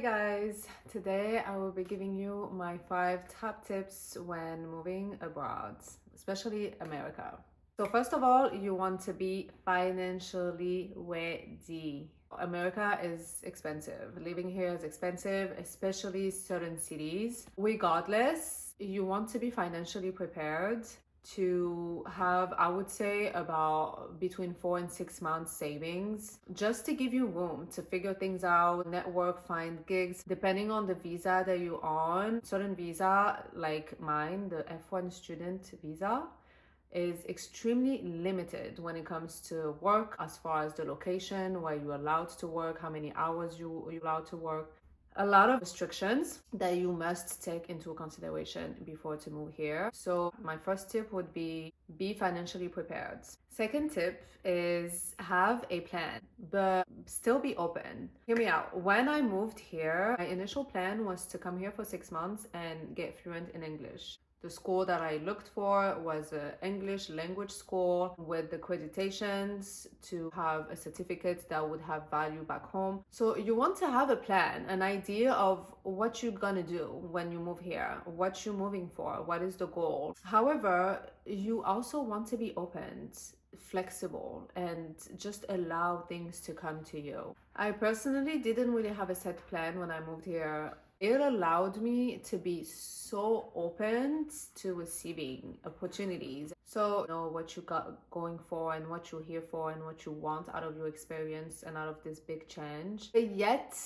Guys, today I will be giving you my 5 top tips when moving abroad, especially America. So first of all, you want to be financially ready. America is expensive. Living here is expensive, especially certain cities. Regardless, you want to be financially prepared to have, I would say, about between 4 and 6 months savings, just to give you room to figure things out, network, find gigs, depending on the visa that you're on. Certain visa, like mine, the F1 student visa, is extremely limited when it comes to work, as far as the location, where you're allowed to work, how many hours you're allowed to work. A lot of restrictions that you must take into consideration before to move here. So my first tip would be financially prepared. Second tip is have a plan, but still be open. Hear me out. When I moved here, my initial plan was to come here for 6 months and get fluent in English. The school that I looked for was an English language school with accreditations to have a certificate that would have value back home. So you want to have a plan, an idea of what you're gonna do when you move here, what you're moving for, what is the goal. However, you also want to be open, flexible, and just allow things to come to you. I personally didn't really have a set plan when I moved here. It allowed me to be so open to receiving opportunities. So you know what you got going for and what you're here for and what you want out of your experience and out of this big change. But yet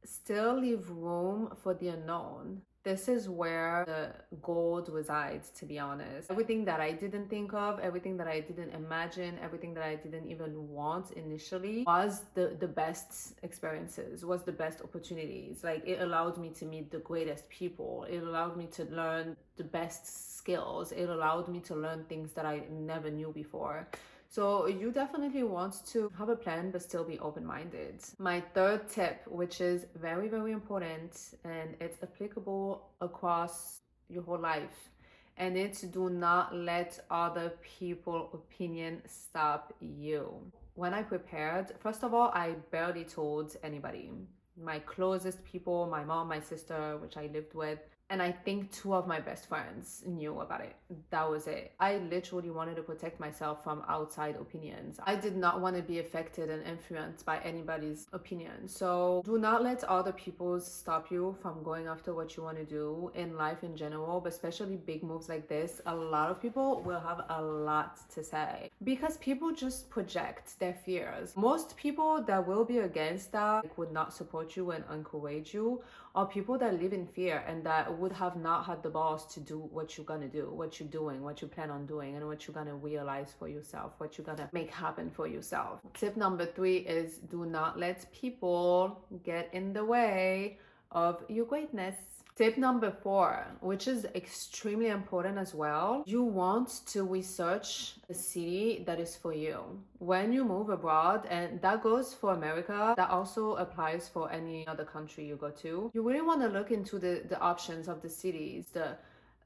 still leave room for the unknown. This is where the gold resides, to be honest. Everything that I didn't think of, everything that I didn't imagine, everything that I didn't even want initially was the best experiences, was the best opportunities. Like, it allowed me to meet the greatest people. It allowed me to learn the best skills. It allowed me to learn things that I never knew before. So you definitely want to have a plan but still be open-minded. My third tip, which is very, very important, and it's applicable across your whole life, and it's do not let other people's opinion stop you. When I prepared, first of all, I barely told anybody. My closest people, my mom, my sister, which I lived with, and I think 2 of my best friends knew about it. That was it. I literally wanted to protect myself from outside opinions. I did not want to be affected and influenced by anybody's opinion. So do not let other people stop you from going after what you want to do in life in general, but especially big moves like this. A lot of people will have a lot to say because people just project their fears. Most people that will be against that would not support you and encourage you are people that live in fear and that would have not had the balls to do what you're gonna do, what you're doing, what you plan on doing, and what you're gonna realize for yourself, what you're gonna make happen for yourself. Tip number 3 is do not let people get in the way of your greatness. Tip number 4, which is extremely important as well, you want to research a city that is for you. When you move abroad, and that goes for America, that also applies for any other country you go to, you really want to look into the options of the cities, the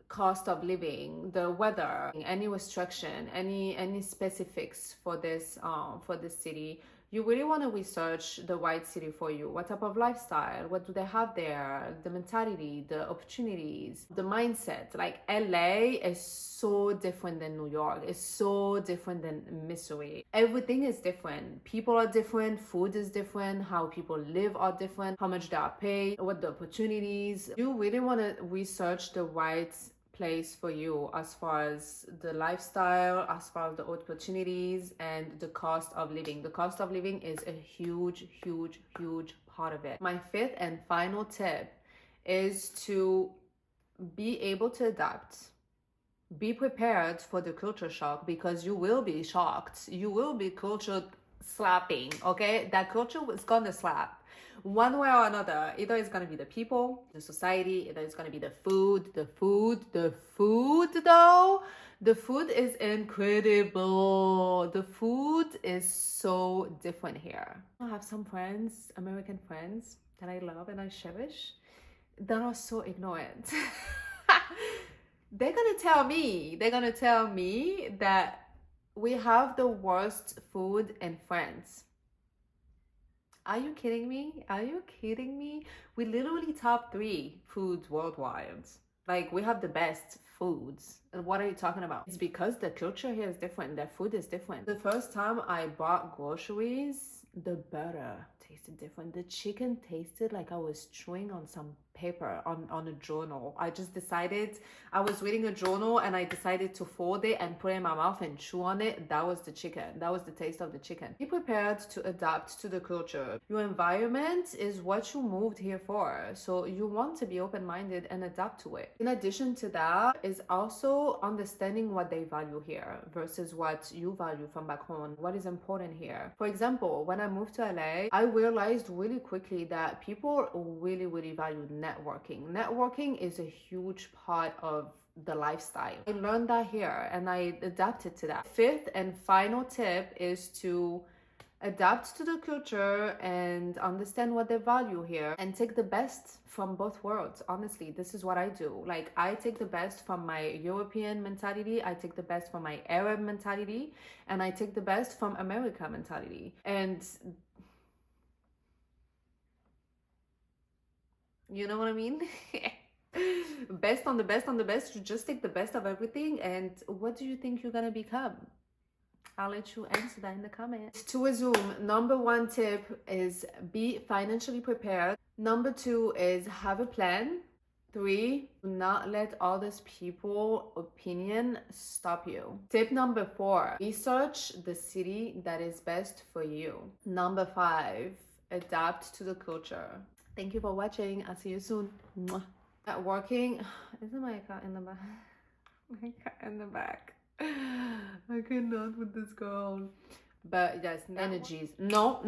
cost of living, the weather, any restriction, any specifics for this city. You really want to research the right city for you. What type of lifestyle? What do they have there? The mentality, the opportunities, the mindset. Like, LA is so different than New York. It's so different than Missouri. Everything is different. People are different. Food is different. How people live are different. How much they are paid. What the opportunities. You really want to research the right place for you as far as the lifestyle, as far as the opportunities, and the cost of living. The cost of living is a huge part of it. My 5th and final tip is to be able to adapt. Be prepared for the culture shock, because you will be shocked. You will be culture slapping, okay? That culture is gonna slap one way or another. Either it's gonna be the people, the society, either it's gonna be the food though. The food is incredible. The food is so different here. I have some friends, American friends, that I love and I cherish, that are so ignorant. They're gonna tell me that we have the worst food in France. Are you kidding me? Are you kidding me? We literally top 3 foods worldwide. Like, we have the best foods. And what are you talking about? It's because the culture here is different. Their food is different. The first time I bought groceries, the butter tasted different. The chicken tasted like I was chewing on some paper on a journal. I just decided, I was reading a journal and I decided to fold it and put it in my mouth and chew on it. That was the chicken. That was the taste of the chicken. Be prepared to adapt to the culture. Your environment is what you moved here for. So you want to be open-minded and adapt to it. In addition to that is also understanding what they value here versus what you value from back home. What is important here. For example, when I moved to LA, I realized really quickly that people really value networking. Networking is a huge part of the lifestyle. I learned that here and I adapted to that. 5th and final tip is to adapt to the culture and understand what they value here and take the best from both worlds. Honestly, this is what I do. Like, I take the best from my European mentality, I take the best from my Arab mentality, and I take the best from America mentality. And you know what I mean? Best on the best on the best. You just take the best of everything. And what do you think you're gonna become? I'll let you answer that in the comments. To resume, number 1 tip is be financially prepared. Number 2 is have a plan. 3, do not let others people's opinion stop you. Tip number 4, research the city that is best for you. Number 5, adapt to the culture. Thank you for watching. I'll see you soon. Mwah. Working. Isn't my cat in the back? My cat in the back. I cannot with this girl. But yes, energies. No.